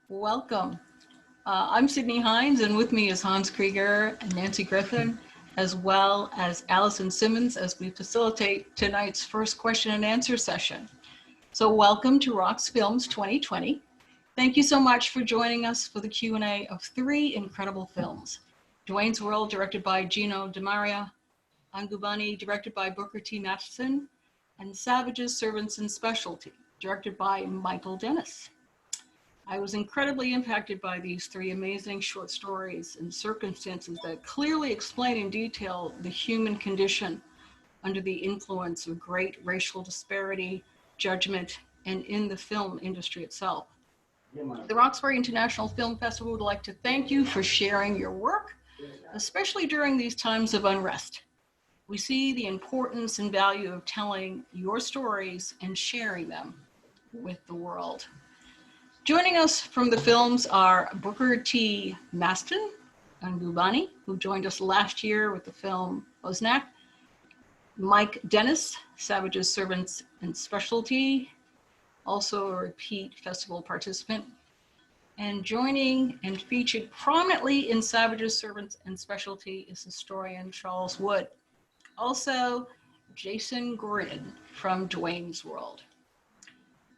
Welcome. I'm Cyndee Hans, and with me is Hans Krieger and Nancy Griffin, as well as Allison Simmons, as we facilitate tonight's first question and answer session. So welcome to RoxFilm's 2020. Thank you so much for joining us for the Q&A of three incredible films. Dwayne's World, directed by Gino DeMaria, Ungubani, directed by Booker T. Mattison, and Savages, Servants, and Specialty, directed by Michael Dennis. I was incredibly impacted by these three amazing short stories and circumstances that clearly explain in detail the human condition under the influence of great racial disparity, judgment, and in the film industry itself. The Roxbury International Film Festival would like to thank you for sharing your work, especially during these times of unrest. We see the importance and value of telling your stories and sharing them with the world. Joining us from the films are Booker T. Mattison and Ungubani, who joined us last year with the film Oznak, Mike Dennis, Savages, Servants, and Specialty, also a repeat festival participant, and joining and featured prominently in Savages, Servants, and Specialty is historian Charles Wood. Also, Jason Gordon from Dwayne's World.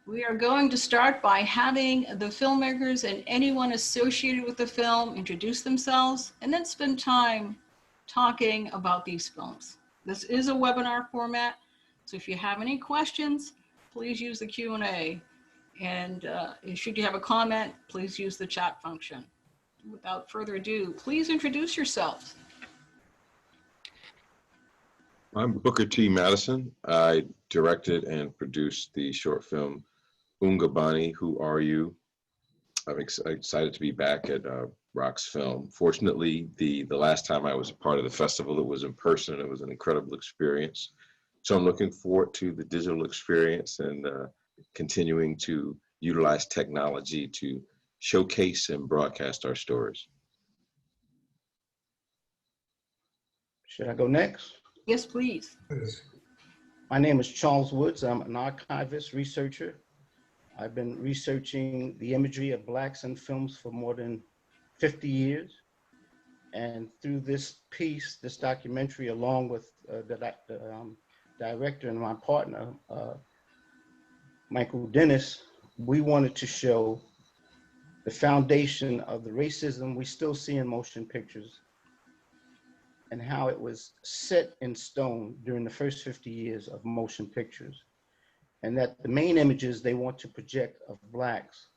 We are going to start by having the filmmakers and anyone associated with the film introduce themselves and then spend time talking about these films. This is a webinar format, so if you have any questions, please use the Q&A. And should you have a comment, please use the chat function. Without further ado, please introduce yourselves. I'm Booker T. Mattison. I directed and produced the short film Ungubani, Who Are You? I'm excited to be back at RoxFilm. Fortunately, the last time I was a part of the festival, it was in person. It was an incredible experience. So I'm looking forward to the digital experience and continuing to utilize technology to showcase and broadcast our stories. Should I go next? Yes, please. My name is Charles Woods. I'm an archivist, researcher. I've been researching the imagery of Blacks in films for more than 50 years. And through this piece, this documentary, along with the director and my partner, Michael Dennis, we wanted to show the foundation of the racism we still see in motion pictures and how it was set in stone during the first 50 years of motion pictures. And that the main images they want to project of Blacks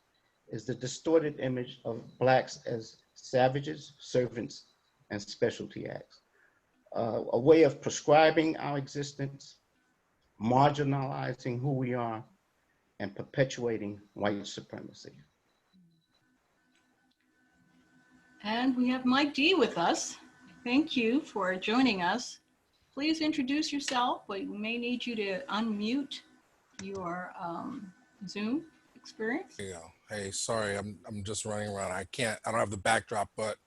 is the distorted image of Blacks as savages, servants, and specialty acts. A way of prescribing our existence, marginalizing who we are, and perpetuating white supremacy. And we have Mike D with us. Thank you for joining us. Please introduce yourself, but we may need you to unmute your Zoom experience. Yeah. Hey, sorry, I'm just running around. I don't have the backdrop, but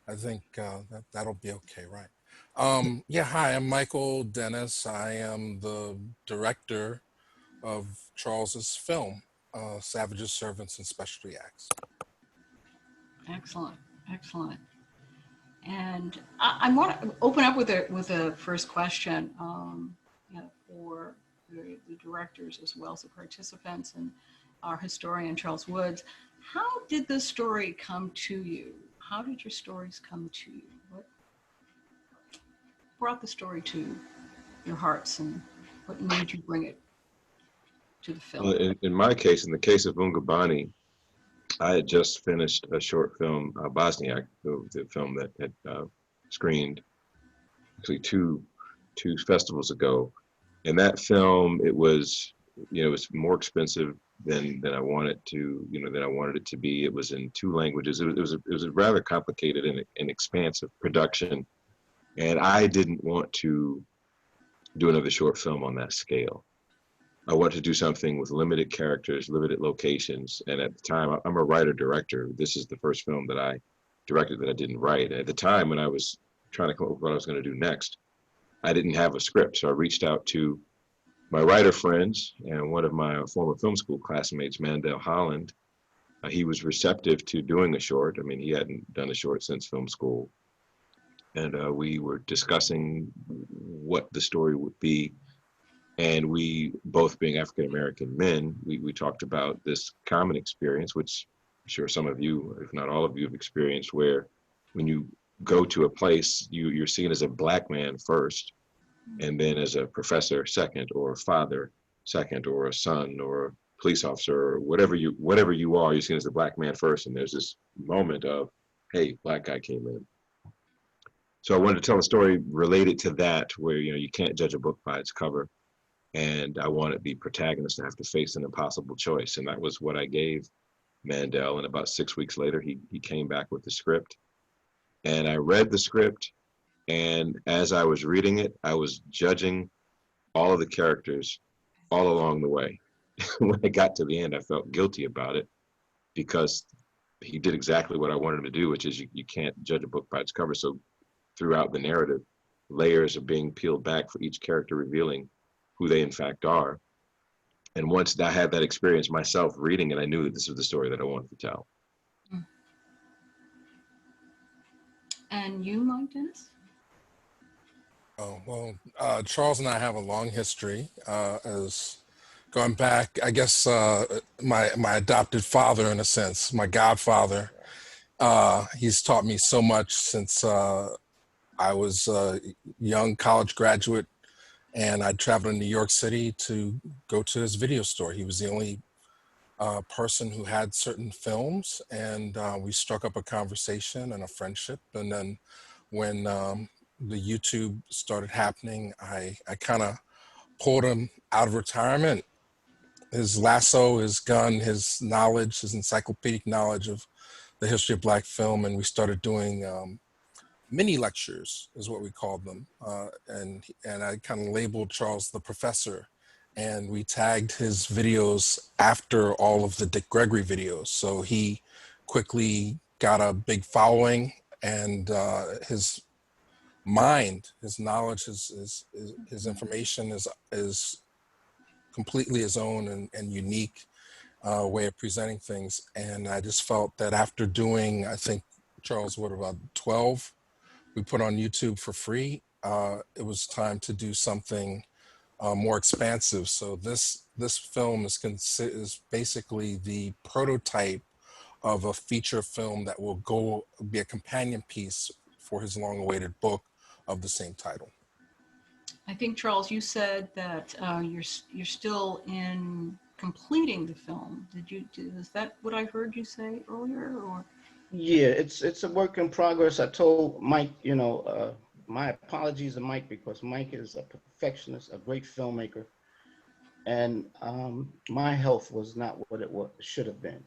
I think that'll be okay, right? Yeah, hi, I'm Michael Dennis. I am the director of Charles's film, Savages, Servants, and Specialty Acts. Excellent, excellent. And I want to open up with a first question for the directors as well as the participants and our historian Charles Woods. How did this story come to you? How did your stories come to you? What brought the story to your hearts and what made you bring it to the film? Well, in my case, in the case of Ungubani, I had just finished a short film, Bosniak, the film that had screened actually two festivals ago. And that film, it was more expensive than I wanted to, than I wanted it to be. It was in two languages. It was a rather complicated and expansive production. And I didn't want to do another short film on that scale. I wanted to do something with limited characters, limited locations. And at the time, I'm a writer-director. This is the first film that I directed that I didn't write. At the time, when I was trying to come up with what I was going to do next, I didn't have a script. So I reached out to my writer friends and one of my former film school classmates, Mandel Holland, He was receptive to doing a short. I mean, he hadn't done a short since film school. And we were discussing what the story would be. And we, both being African-American men, we talked about this common experience, which I'm sure some of you, if not all of you, have experienced, where when you go to a place, you're seen as a Black man first, and then as a professor second, or a father second, or a son, or a police officer, or whatever you are, you're seen as a Black man first. And there's this moment of, hey, Black guy came in. So I wanted to tell a story related to that, where you can't judge a book by its cover. And I wanted the protagonist to have to face an impossible choice. And that was what I gave Mandel. And about 6 weeks later, he came back with the script. And I read the script. And as I was reading it, I was judging all of the characters all along the way. When I got to the end, I felt guilty about it, because he did exactly what I wanted him to do, which is you can't judge a book by its cover. So throughout the narrative, layers are being peeled back for each character, revealing who they in fact are. And once I had that experience myself reading it, I knew that this was the story that I wanted to tell. And you, Mike Dennis? Oh, well, Charles and I have a long history, as going back, I guess, my adopted father, in a sense, my godfather. He's taught me so much since I was a young college graduate, and I traveled to New York City to go to his video store. He was the only person who had certain films, and we struck up a conversation and a friendship. And then when the YouTube started happening, I kind of pulled him out of retirement. His lasso, his gun, his knowledge, his encyclopedic knowledge of the history of Black film, and we started doing mini lectures, is what we called them, and I kind of labeled Charles the professor, and we tagged his videos after all of the Dick Gregory videos. So he quickly got a big following, and his mind, his knowledge, his information is completely his own and unique way of presenting things. And I just felt that after doing, I think, Charles, what, about 12 we put on YouTube for free, it was time to do something more expansive. So this film is basically the prototype of a feature film that will be a companion piece for his long-awaited book of the same title. I think, Charles, you said that you're still in completing the film. Is that what I heard you say earlier, or? Yeah, it's a work in progress. I told Mike, my apologies to Mike, because Mike is a perfectionist, a great filmmaker, and my health was not what it should have been.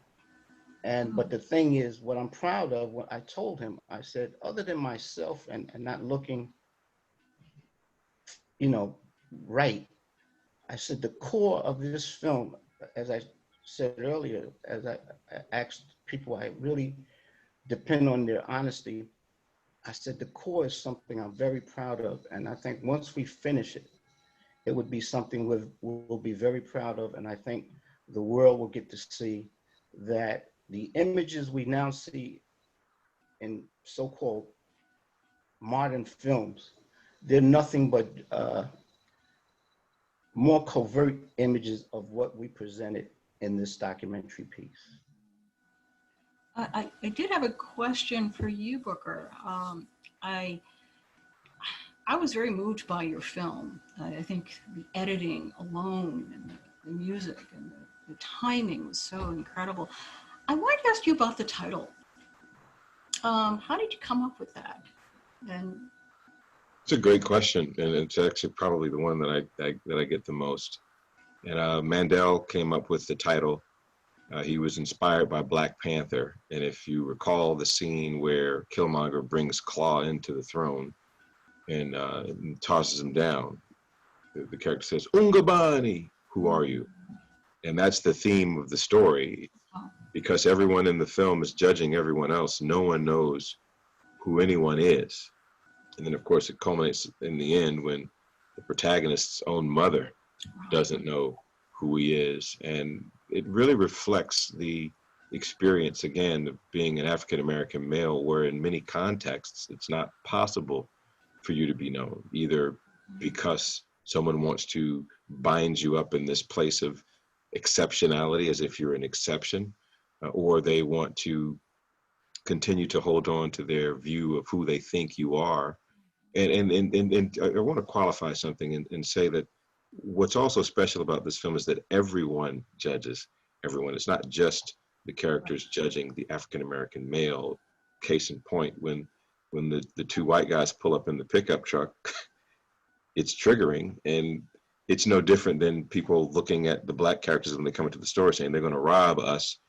But the thing is, what I'm proud of, what I told him, I said, other than myself and not looking, right, I said the core of this film, as I said earlier, as I asked people, I really depend on their honesty. I said the core is something I'm very proud of, and I think once we finish it, it would be something we'll be very proud of, and I think the world will get to see that the images we now see in so-called modern films, they're nothing but more covert images of what we presented in this documentary piece. I did have a question for you, Booker. I was very moved by your film. I think the editing alone and the music and the timing was so incredible. I wanted to ask you about the title. How did you come up with that? And It's a great question, and it's actually probably the one that I get the most. And Mandel came up with the title. He was inspired by Black Panther, and if you recall the scene where Killmonger brings Claw into the throne and tosses him down, the character says, "Ungubani, who are you?" And that's the theme of the story, because everyone in the film is judging everyone else. No one knows who anyone is. And then, of course, it culminates in the end when the protagonist's own mother doesn't know who he is. And it really reflects the experience, again, of being an African-American male, where in many contexts, it's not possible for you to be known, either because someone wants to bind you up in this place of exceptionality as if you're an exception, or they want to continue to hold on to their view of who they think you are. And I want to qualify something and say that what's also special about this film is that everyone judges everyone. It's not just the characters judging the African-American male. Case in point, when the two white guys pull up in the pickup truck, it's triggering, and it's no different than people looking at the black characters when they come into the store saying they're going to rob us.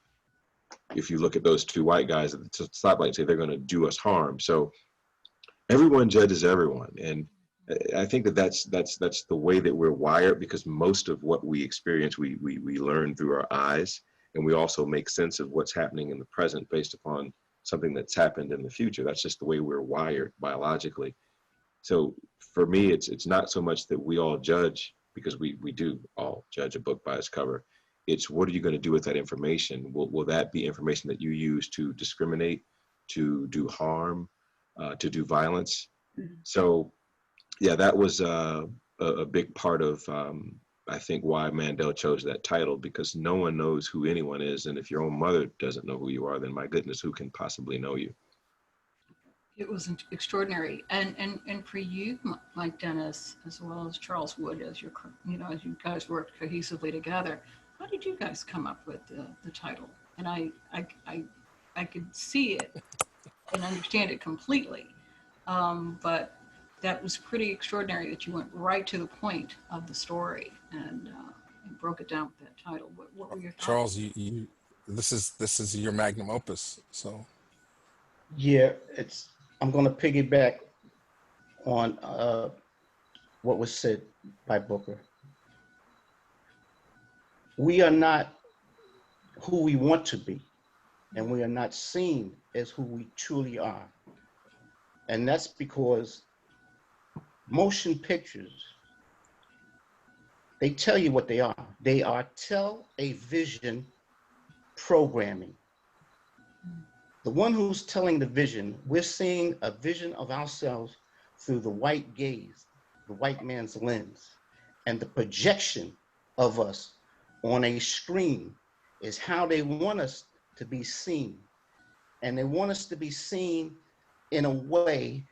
If you look at those two white guys at the stoplight and say they're going to do us harm. So everyone judges everyone, and I think that that's the way that we're wired, because most of what we experience we learn through our eyes, and we also make sense of what's happening in the present based upon something that's happened in the future. That's just the way we're wired biologically. So for me, it's not so much that we all judge, because we do all judge a book by its cover. It's, what are you going to do with that information? Will that be information that you use to discriminate, to do harm, to do violence? So yeah, that was a big part of, I think, why Mandel chose that title, because no one knows who anyone is. And if your own mother doesn't know who you are, then my goodness, who can possibly know you? It was extraordinary. And for you, Mike Dennis, as well as Charles Wood, as you as you guys worked cohesively together, how did you guys come up with the title? And I could see it and understand it completely. But that was pretty extraordinary that you went right to the point of the story and broke it down with that title. What were your thoughts? Charles, this is your magnum opus, so. Yeah, I'm going to piggyback on what was said by Booker. We are not who we want to be, and we are not seen as who we truly are. And that's because motion pictures, they tell you what they are. They are tell-a-vision programming. The one who's telling the vision, we're seeing a vision of ourselves through the white gaze, the white man's lens. And the projection of us on a screen is how they want us to be seen. And they want us to be seen in a way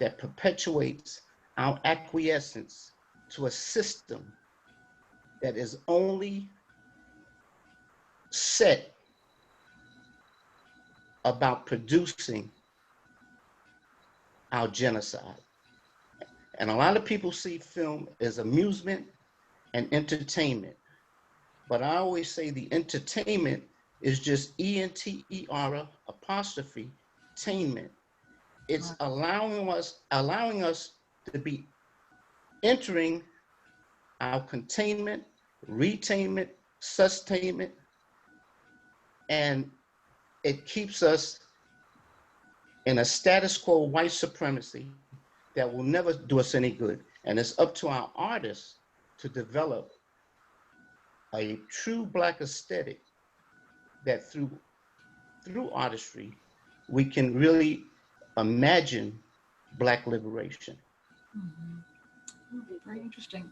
that perpetuates our acquiescence to a system that is only set about producing our genocide. And a lot of people see film as amusement and entertainment. But I always say the entertainment is just E-N-T-E-R apostrophe tainment. It's allowing us to be entering our containment, retainment, sustainment, and it keeps us in a status quo white supremacy that will never do us any good. And it's up to our artists to develop a true Black aesthetic that through artistry, we can really imagine Black liberation. Mm-hmm. Very interesting.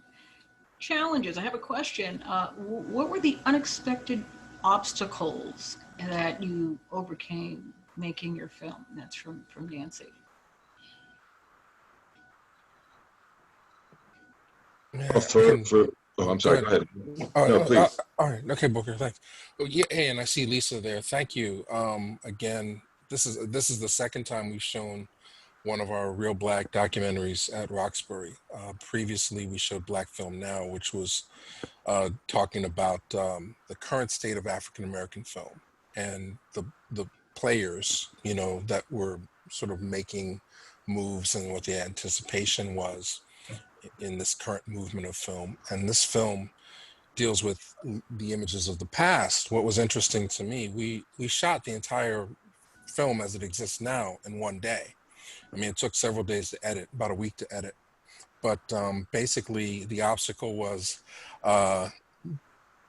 Challenges. I have a question. What were the unexpected obstacles that you overcame making your film? That's from Nancy. Yeah, I'm sorry, go ahead. Oh, No, please. all right. Okay, Booker, thanks. Oh, yeah, hey, and I see Lisa there. Thank you. Again, this is the second time we've shown one of our real Black documentaries at Roxbury. Previously, we showed Black Film Now, which was talking about the current state of African American film and the players, that were sort of making moves and what the anticipation was in this current movement of film. And this film deals with the images of the past. What was interesting to me, we shot the entire film as it exists now in one day. I mean, it took several days to edit, about a week to edit. But basically, the obstacle was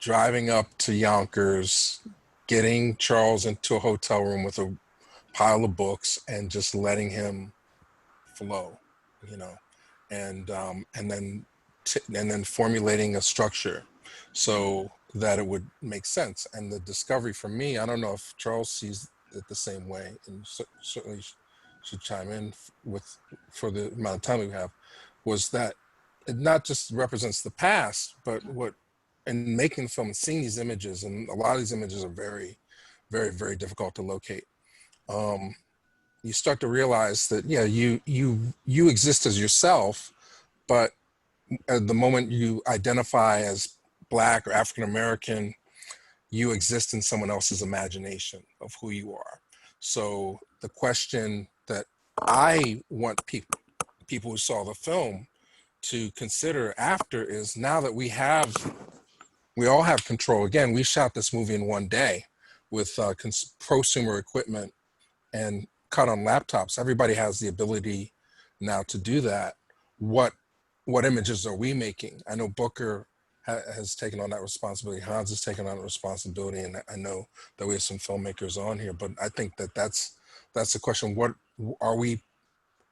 driving up to Yonkers, getting Charles into a hotel room with a pile of books and just letting him flow, you know, and then formulating a structure so that it would make sense. And the discovery for me, I don't know if Charles sees it the same way, and certainly should chime in with for the amount of time we have, was that it not just represents the past, but what in making the film and seeing these images, and a lot of these images are very, very, very difficult to locate. You start to realize that you exist as yourself, but at the moment you identify as Black or African American, you exist in someone else's imagination of who you are. So the question that I want people who saw the film to consider after is, now that we all have control. Again, we shot this movie in one day with prosumer equipment and cut on laptops. Everybody has the ability now to do that. What images are we making? I know Booker has taken on that responsibility. Hans has taken on the responsibility, and I know that we have some filmmakers on here. But I think that's the question: what are we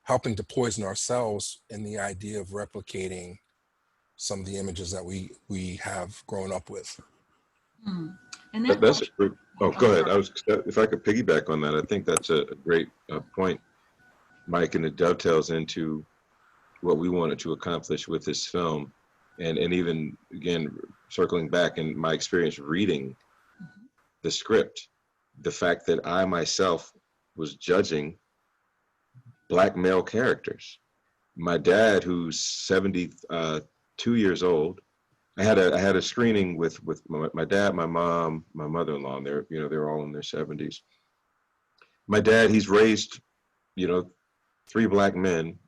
helping to poison ourselves in the idea of replicating some of the images that we have grown up with? And That's a great, oh, go ahead. If I could piggyback on that, I think that's a great point, Mike, and it dovetails into what we wanted to accomplish with this film. And even, again, circling back in my experience reading the script, the fact that I myself was judging Black male characters. My dad, who's 72 years old, I had a screening with my dad, my mom, my mother-in-law, and they're all in their 70s. My dad, he's raised, 3 Black men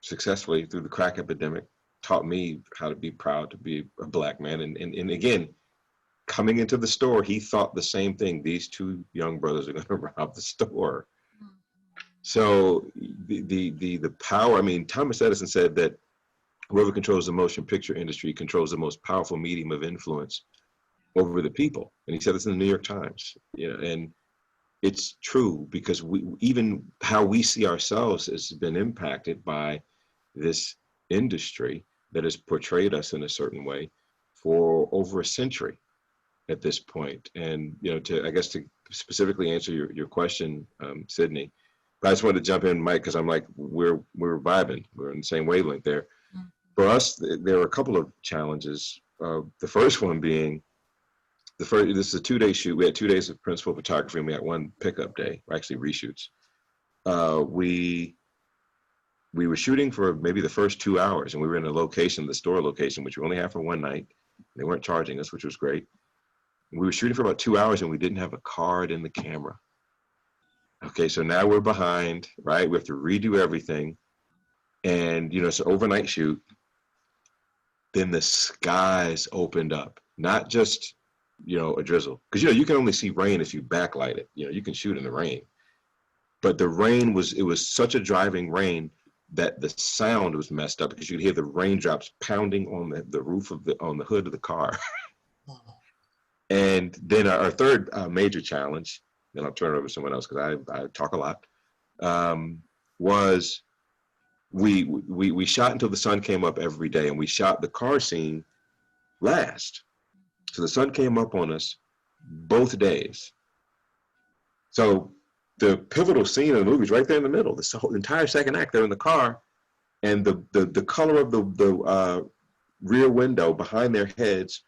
successfully through the crack epidemic, taught me how to be proud to be a Black man. And again, coming into the store, he thought the same thing. These 2 young brothers are going to rob the store. So the power, I mean, Thomas Edison said that whoever controls the motion picture industry controls the most powerful medium of influence over the people. And he said this in the New York Times, and it's true, because even how we see ourselves has been impacted by this industry that has portrayed us in a certain way for over a century at this point. And, to specifically answer your question, Cyndee, I just wanted to jump in, Mike, because I'm like, we're vibing. We're in the same wavelength there. For us, there are a couple of challenges. The first one being, this is a 2-day shoot. We had 2 days of principal photography, and we had 1 pickup day, or actually reshoots. We were shooting for maybe the first 2 hours, and we were in a location, the store location, which we only had for 1 night. They weren't charging us, which was great. And we were shooting for about 2 hours, and we didn't have a card in the camera. Okay, so now we're behind, right? We have to redo everything. And, it's an overnight shoot. Then the skies opened up, not just, a drizzle. Because, you can only see rain if you backlight it. You can shoot in the rain. But the rain was such a driving rain that the sound was messed up, because you'd hear the raindrops pounding on the roof on the hood of the car. And then our third major challenge, then I'll turn it over to someone else because I talk a lot, was we shot until the sun came up every day, and we shot the car scene last. So the sun came up on us both days. So the pivotal scene of the movie is right there in the middle. The whole entire second act, they're in the car, and the color of the rear window behind their heads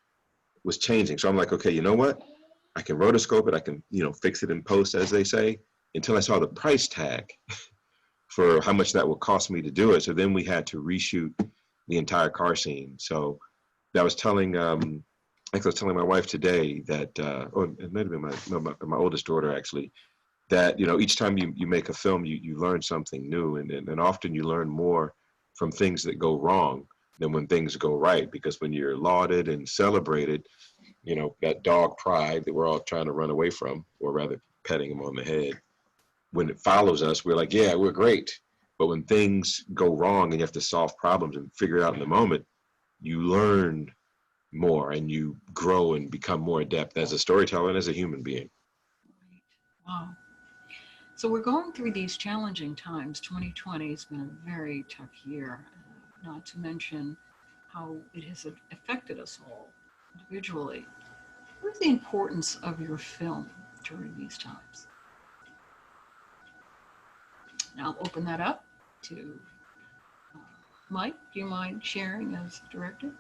was changing. So I'm like, okay, you know what? I can rotoscope it. I can, fix it in post, as they say, until I saw the price tag for how much that would cost me to do it. So then we had to reshoot the entire car scene. So I was telling my wife today that, it might have been my oldest daughter actually, that, each time you make a film, you learn something new. And often you learn more from things that go wrong than when things go right. Because when you're lauded and celebrated, that dog pride that we're all trying to run away from, or rather petting him on the head, when it follows us, we're like, yeah, we're great. But when things go wrong and you have to solve problems and figure it out in the moment, you learn more and you grow and become more adept as a storyteller and as a human being. Wow. So we're going through these challenging times. 2020 has been a very tough year, not to mention how it has affected us all individually. What is the importance of your film during these times? And I'll open that up to uh, Mike. Do you mind sharing as director?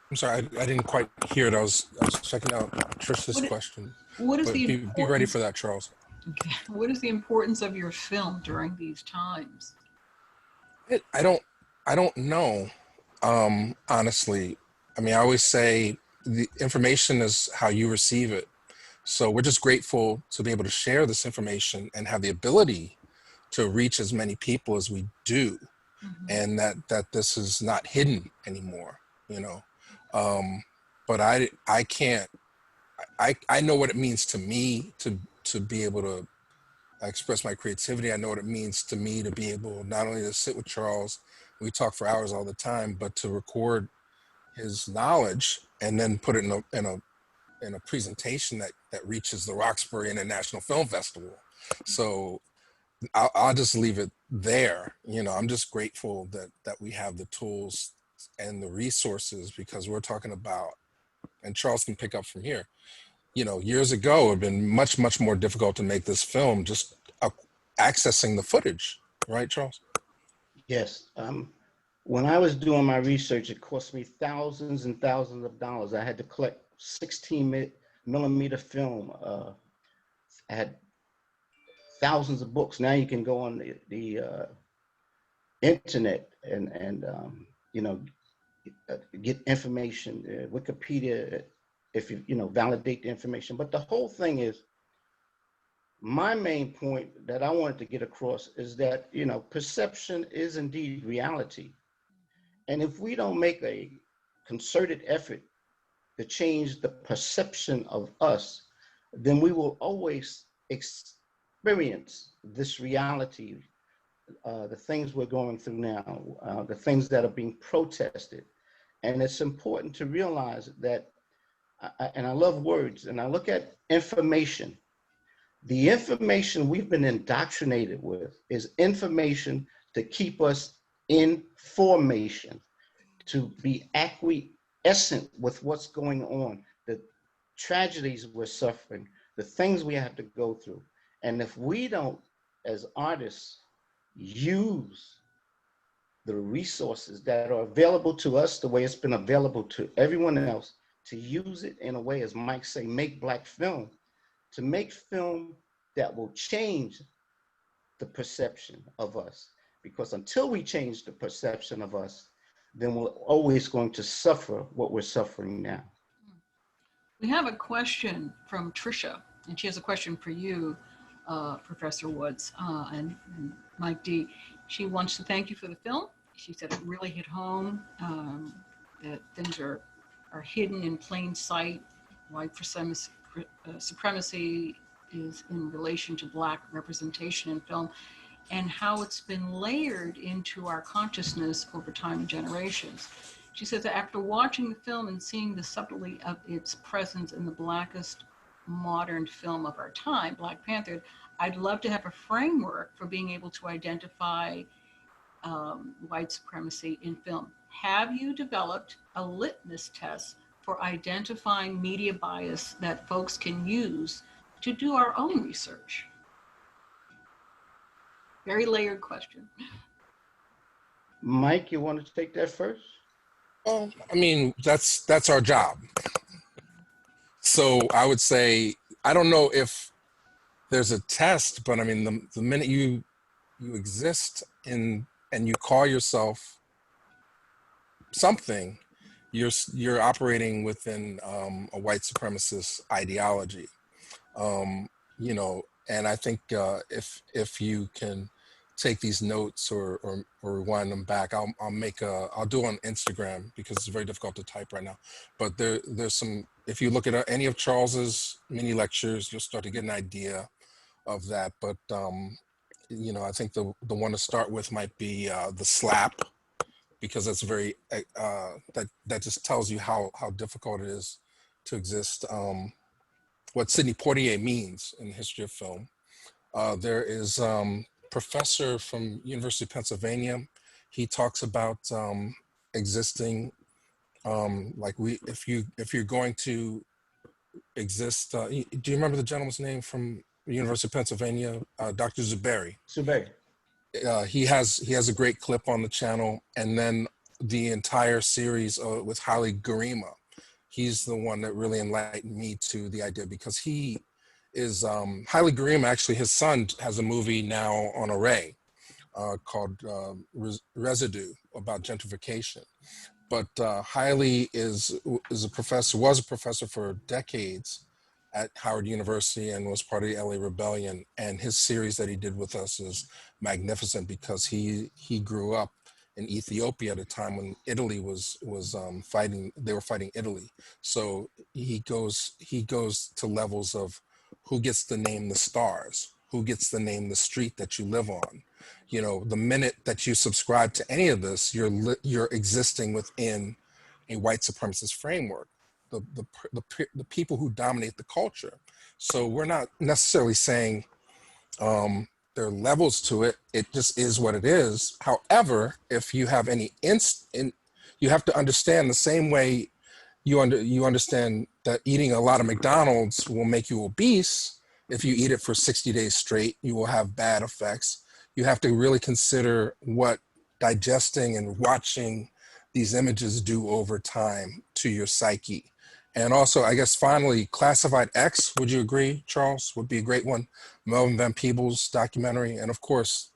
I'm sorry, I didn't quite hear it. I was checking out Trisha's What, question, what is but the be ready importance? for that, Charles. Okay. What is the importance of your film during these times? I don't I don't know. Honestly, I mean, I always say the information is how you receive it. So we're just grateful to be able to share this information and have the ability to reach as many people as we do, Mhm. and that this is not hidden anymore. You know, but I can't. I know what it means to me to be able to express my creativity. I know what it means to me to be able not only to sit with Charles, we talk for hours all the time, but to record his knowledge and then put it in a presentation that reaches the Roxbury International Film Festival. So I'll just leave it there. You know, I'm just grateful that we have the tools and the resources, because we're talking about, and Charles can pick up from here. You know, years ago, it would have been much more difficult to make this film, just uh, accessing the footage, right, Charles? Yes. When I was doing my research, it cost me thousands and thousands of dollars. I had to collect 16 millimeter film. I had thousands of books. Now you can go on the internet and you know, get information, Wikipedia, if you validate the information. But the whole thing is, my main point that I wanted to get across is that perception is indeed reality, and if we don't make a concerted effort to change the perception of us, then we will always experience this reality, the things we're going through now, the things that are being protested. And it's important to realize that, and I love words, and I look at information. The information we've been indoctrinated with is information to keep us in formation, to be acquiescent with what's going on, the tragedies we're suffering, the things we have to go through. And if we don't, as artists, use the resources that are available to us the way it's been available to everyone else, to use it in a way, as Mike say, make Black film, to make film that will change the perception of us. Because until we change the perception of us, then we're always going to suffer what we're suffering now. We have a question from Trisha, and she has a question for you, Professor Woods, and Mike D. She wants to thank you for the film. She said it really hit home, that things are hidden in plain sight. White supremacy is in relation to Black representation in film, and how it's been layered into our consciousness over time and generations. She says that after watching the film and seeing the subtlety of its presence in the Blackest modern film of our time, Black Panther, I'd love to have a framework for being able to identify white supremacy in film. Have you developed a litmus test for identifying media bias that folks can use to do our own research? Very layered question. Mike, you want to take that first? Well, I mean, that's our job. So I would say, I don't know if there's a test, but I mean, the minute you exist in and you call yourself something, you're operating within a white supremacist ideology. You know, and I think if you can take these notes or rewind them back, I'll do on Instagram, because it's very difficult to type right now. But there's some, if you look at any of Charles's mini lectures, you'll start to get an idea of that. But you know, I think the one to start with might be the slap, because that's very that just tells you how difficult it is to exist what Sidney Poitier means in the history of film. There is professor from University of Pennsylvania. He talks about existing, if you're going to exist. Do you remember the gentleman's name from the University of Pennsylvania? Dr. Zuberi. Zuberi. He has a great clip on the channel, and then the entire series with Haile Gerima. He's the one that really enlightened me to the idea, because he is Haile Gerima. Actually, his son has a movie now on Array called Residue, about gentrification. But Haile was a professor for decades at Howard University and was part of the LA Rebellion. And his series that he did with us is magnificent, because he grew up in Ethiopia at a time when Italy was fighting. They were fighting Italy. So he goes to levels of who gets to name the stars, who gets to name the street that you live on. You know, the minute that you subscribe to any of this, you're existing within a white supremacist framework. The people who dominate the culture. So we're not necessarily saying there are levels to it. It just is what it is. However, if you have any you have to understand the same way you understand that eating a lot of McDonald's will make you obese. If you eat it for 60 days straight, you will have bad effects. You have to really consider what digesting and watching these images do over time to your psyche. And also, I guess finally, Classified X, would you agree, Charles, would be a great one? Melvin Van Peebles documentary, and of course,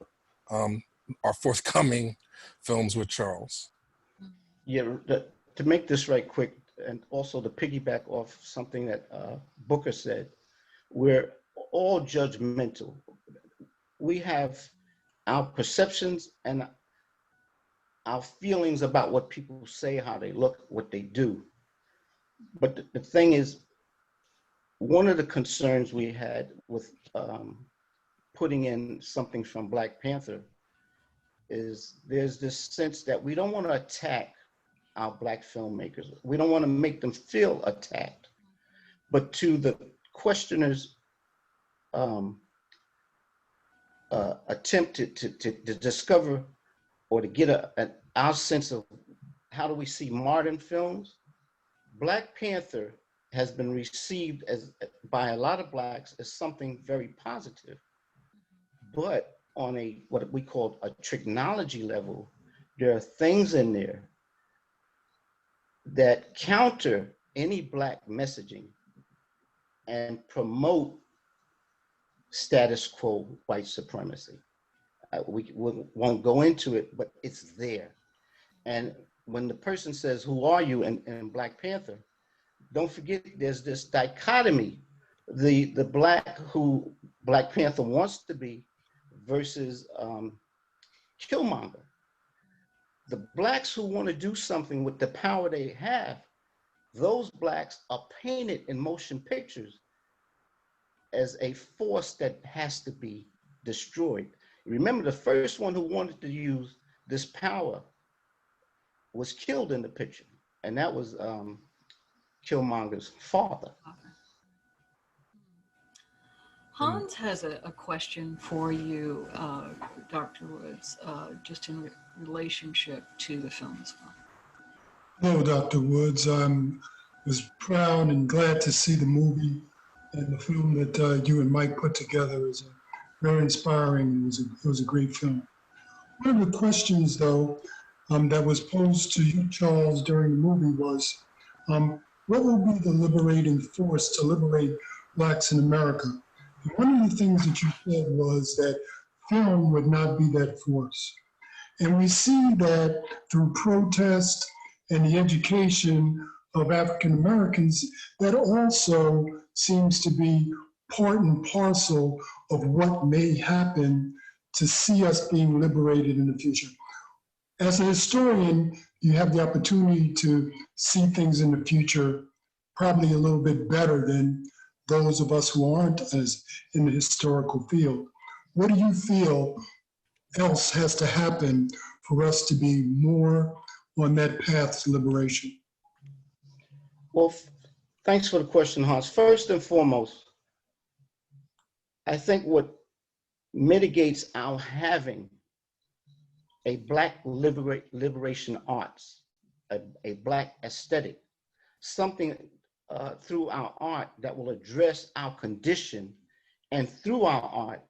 our forthcoming films with Charles. Yeah, to make this right quick, and also to piggyback off something that Booker said, we're all judgmental. We have our perceptions and our feelings about what people say, how they look, what they do. But the thing is, one of the concerns we had with putting in something from Black Panther is there's this sense that we don't want to attack our Black filmmakers. We don't want to make them feel attacked. But to the questioner's attempt to discover or to get our sense of how do we see modern films, Black Panther has been received by a lot of Blacks as something very positive. But on what we call a technology level, there are things in there that counter any Black messaging and promote status quo white supremacy. We won't go into it, but it's there. And when the person says, "Who are you?" in Black Panther, don't forget there's this dichotomy, the Black who Black Panther wants to be versus Killmonger. The Blacks who want to do something with the power they have, those Blacks are painted in motion pictures as a force that has to be destroyed. Remember, the first one who wanted to use this power was killed in the picture, and that was Killmonger's father. Hans has a question for you, Dr. Woods, just in relationship to the film as well. Hello, Dr. Woods. I was proud and glad to see the movie and the film that you and Mike put together. Is very inspiring. It was a great film. One of the questions, though, that was posed to you, Charles, during the movie was, what will be the liberating force to liberate Blacks in America? And one of the things that you said was that film would not be that force. And we see that through protest and the education of African Americans, that also seems to be part and parcel of what may happen to see us being liberated in the future. As a historian, you have the opportunity to see things in the future probably a little bit better than those of us who aren't as in the historical field. What do you feel else has to happen for us to be more on that path to liberation? Well, Thanks for the question, Hans. First and foremost, I think what mitigates our having a Black liberation arts, a Black aesthetic, something through our art that will address our condition, and through our art,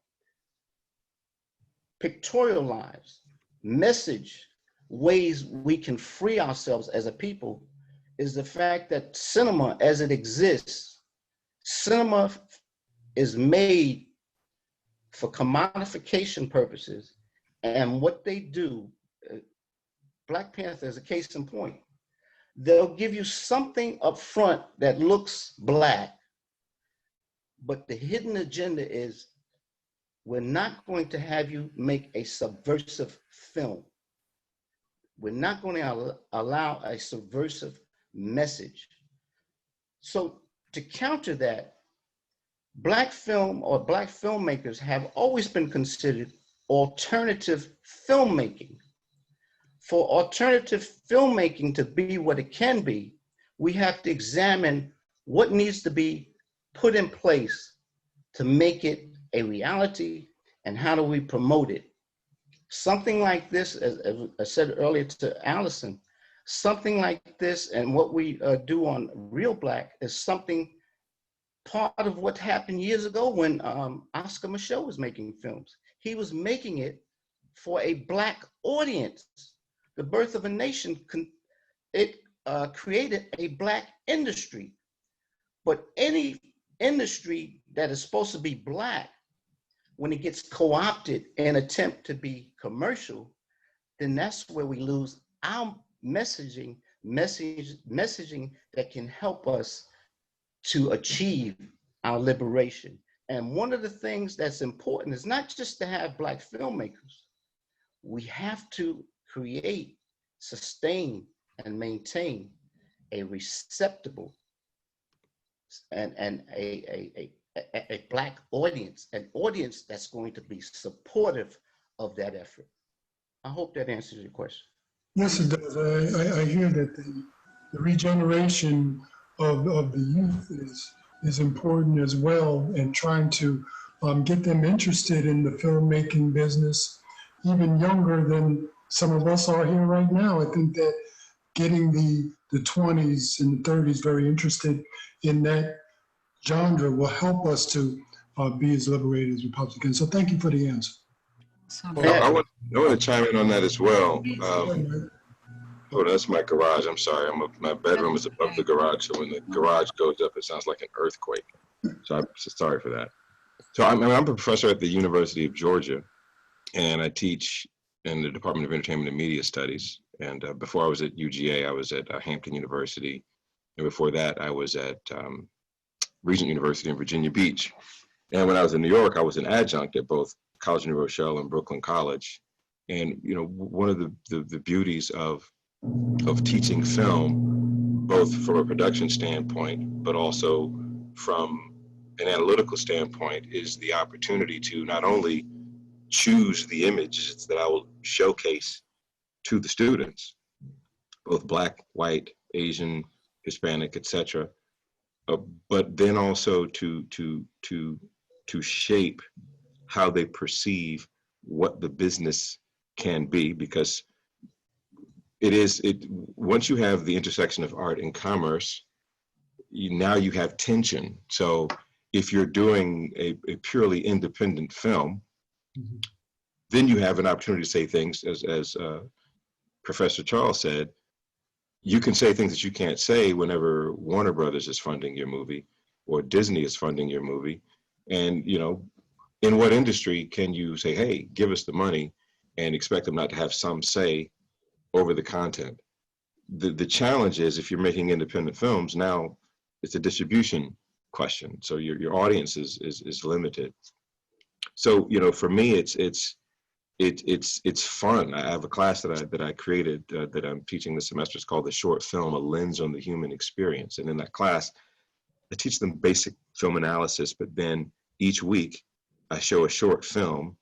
pictorialize, message ways we can free ourselves as a people, is the fact that cinema as it exists, cinema is made for commodification purposes. And what they do, Black Panther is a case in point. They'll give you something up front that looks Black, but the hidden agenda is, we're not going to have you make a subversive film. We're not going to allow a subversive message. So to counter that, Black film or Black filmmakers have always been considered alternative filmmaking. For alternative filmmaking to be what it can be, we have to examine what needs to be put in place to make it a reality, and how do we promote it. Something like this, as I said earlier to Allison, something like this and what we do on Real Black is something part of what happened years ago when Oscar Micheaux was making films. He was making it for a Black audience. The Birth of a Nation, it created a Black industry. But any industry that is supposed to be Black, when it gets co-opted and attempt to be commercial, then that's where we lose our messaging that can help us to achieve our liberation. And one of the things that's important is not just to have Black filmmakers. We have to create, sustain, and maintain a receptible and a Black audience, an audience that's going to be supportive of that effort. I hope that answers your question. Yes, it does. I hear that the regeneration of the youth is important as well, and trying to get them interested in the filmmaking business, even younger than some of us are here right now. I think that getting the 20s and the 30s very interested in that genre will help us to be as liberated as we possibly can. So thank you for the answer. I want to chime in on that as well. Oh, that's my garage. I'm sorry. My bedroom is above the garage, so when the garage goes up, it sounds like an earthquake. So I'm so sorry for that. So I'm a professor at the University of Georgia, and I teach in the Department of Entertainment and Media Studies. And before I was at UGA, I was at Hampton University, and before that, I was at Regent University in Virginia Beach. And when I was in New York, I was an adjunct at both College of New Rochelle and Brooklyn College. And you know, one of the beauties of teaching film, both from a production standpoint, but also from an analytical standpoint, is the opportunity to not only choose the images that I will showcase to the students, both Black, white, Asian, Hispanic, etc., but then also to shape how they perceive what the business can be, because once you have the intersection of art and commerce, now you have tension. So if you're doing a purely independent film, then you have an opportunity to say things, as Professor Charles said, you can say things that you can't say whenever Warner Brothers is funding your movie or Disney is funding your movie. And, you know, in what industry can you say, hey, give us the money, and expect them not to have some say over the content? The challenge is, if you're making independent films, now it's a distribution question. So your audience is limited. So, you know, for me, it's fun. I have a class that I created that I'm teaching this semester. It's called The Short Film, A Lens on the Human Experience. And in that class, I teach them basic film analysis, but then each week I show a short film,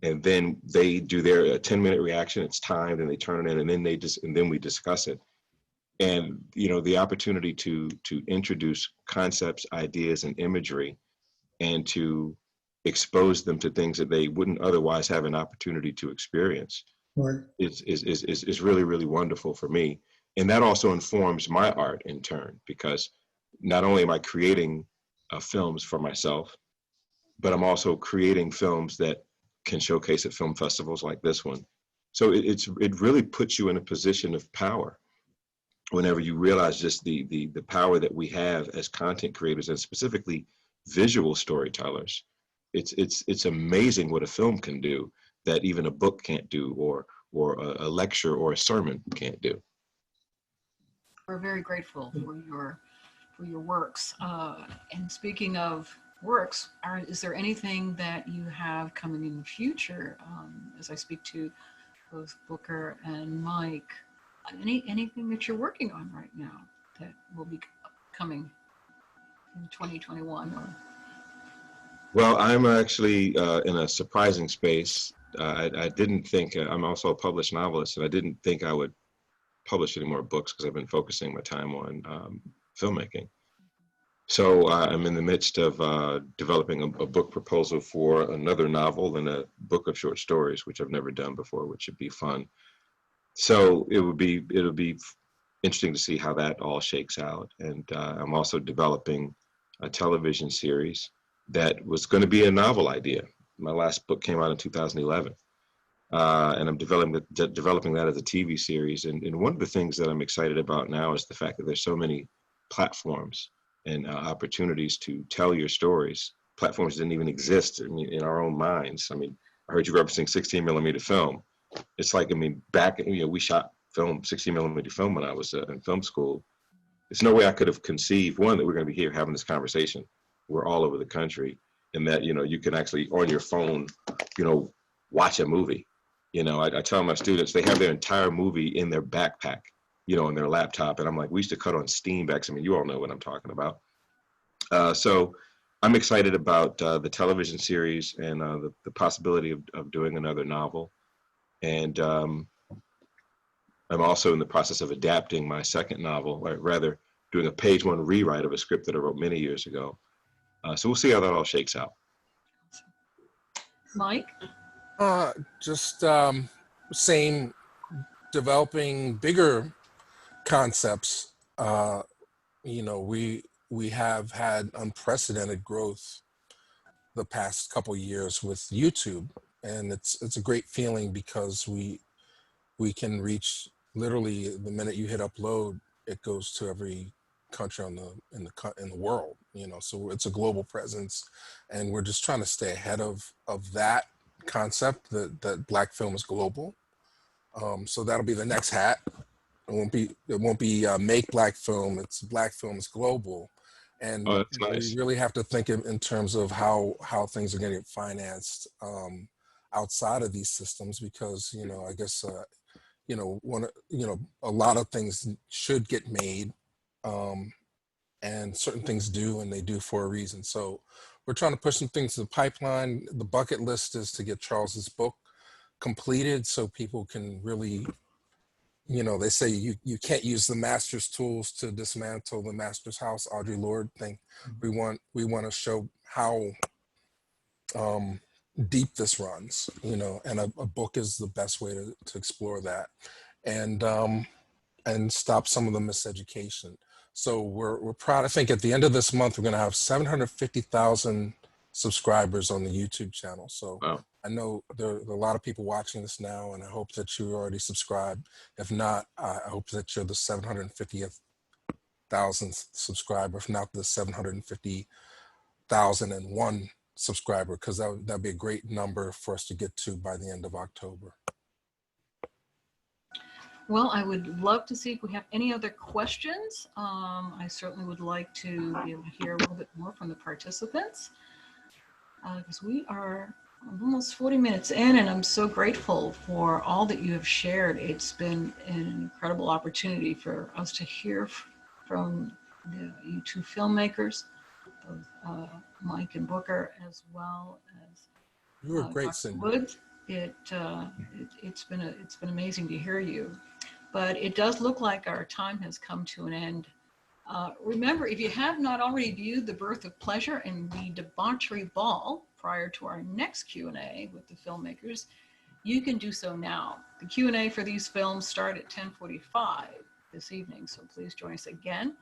and then they do their 10-minute reaction. It's timed, and they turn it in, and then we discuss it. And, you know, the opportunity to introduce concepts, ideas, and imagery, and to expose them to things that they wouldn't otherwise have an opportunity to experience Right. is really, really wonderful for me. And that also informs my art in turn, because not only am I creating films for myself, but I'm also creating films that can showcase at film festivals like this one. So it really puts you in a position of power whenever you realize just the power that we have as content creators, and specifically visual storytellers. It's amazing what a film can do that even a book can't do, or a lecture or a sermon can't do. We're very grateful for your works. And speaking of works, is there anything that you have coming in the future? As I speak to both Booker and Mike, anything that you're working on right now that will be coming in 2021? Or Well, I'm actually in a surprising space. I didn't think, I'm also a published novelist, and I didn't think I would publish any more books because I've been focusing my time on filmmaking. So I'm in the midst of developing a book proposal for another novel and a book of short stories, which I've never done before, which should be fun. So it'll be interesting to see how that all shakes out. And I'm also developing a television series that was going to be a novel idea. My last book came out in 2011. And I'm developing that as a TV series. And one of the things that I'm excited about now is the fact that there's so many platforms and opportunities to tell your stories. Platforms didn't even exist in our own minds. I mean, I heard you referencing 16 millimeter film. It's like, I mean, back, we shot 16 millimeter film when I was in film school. There's no way I could have conceived, one, that we're going to be here having this conversation. We're all over the country, and that, you can actually, on your phone, watch a movie. I tell my students, they have their entire movie in their backpack, on their laptop. And I'm like, we used to cut on steam back. I mean, you all know what I'm talking about. So I'm excited about the television series and the possibility of doing another novel. And I'm also in the process of adapting my second novel, or rather doing a page one rewrite of a script that I wrote many years ago. So we'll see how that all shakes out. Mike? Just same, developing bigger concepts. We have had unprecedented growth the past couple years with YouTube, and it's a great feeling because we can reach, literally the minute you hit upload, it goes to every country in the world. So it's a global presence, and we're just trying to stay ahead of that concept that Black film is global. So that'll be the next hat. It won't be make Black film. It's Black film is global, and that's nice. we really have to think in terms of how things are going to get financed outside of these systems, because I guess a lot of things should get made, and certain things do, and they do for a reason. So we're trying to push some things to the pipeline. The bucket list is to get Charles's book completed so people can really, they say you can't use the master's tools to dismantle the master's house, Audre Lorde thing. We want to show how deep this runs, and a book is the best way to explore that, and stop some of the miseducation. So we're proud. I think at the end of this month, we're going to have 750,000 subscribers on the YouTube channel. So wow. I know there are a lot of people watching this now, and I hope that you already subscribed. If not, I hope that you're the 750,000th subscriber, if not the 750,001 subscriber, because that'd be a great number for us to get to by the end of October. Well, I would love to see if we have any other questions. I certainly would like to be able to hear a little bit more from the participants, because we are almost 40 minutes in, and I'm so grateful for all that you have shared. It's been an incredible opportunity for us to hear from you two filmmakers, both Mike and Booker, as well as you were great, Cyndee. Woods. It's been amazing to hear you. but it does look like our time has come to an end. Remember, if you have not already viewed The Birth of Pleasure and The Debauchery Ball prior to our next Q&A with the filmmakers, you can do so now. The Q&A for these films start at 10:45 this evening, so please join us again.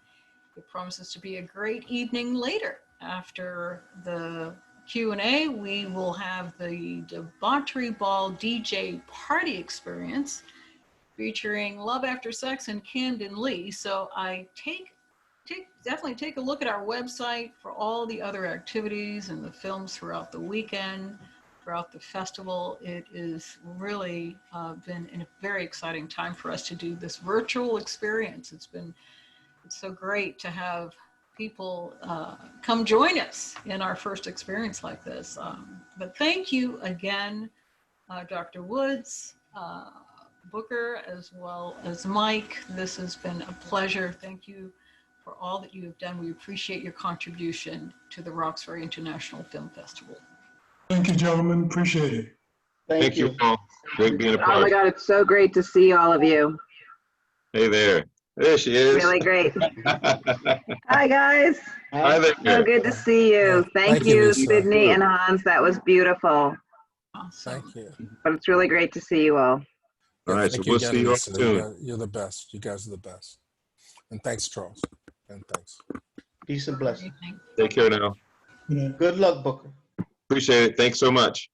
It promises to be a great evening later. After the Q&A, we will have the Debauchery Ball DJ Party Experience featuring Love After Sex and Camden Lee. So I definitely take a look at our website for all the other activities and the films throughout the weekend, throughout the festival. It is really been a very exciting time for us to do this virtual experience. It's so great to have people come join us in our first experience like this. But thank you again, Dr. Woods, Booker, as well as Mike. This has been a pleasure. Thank you for all that you have done. We appreciate your contribution to the Roxbury International Film Festival. Thank you, gentlemen. Appreciate it. Thank you. all. Great being a part. Oh my God, it's so great to see all of you. Hey there. There she is. Really great. Hi, guys. Hi there. So good to see you. Thank Thank you, you, Lisa. Cyndee and Hans. That was beautiful. Awesome. Thank you. But it's really great to see you all. All right, so Thank we'll again, see you all Lisa. soon. You're the best. You guys are the best. And thanks, Charles. And thanks. Peace and blessings. Take care now. You know. Good luck, Booker. Appreciate it. Thanks so much.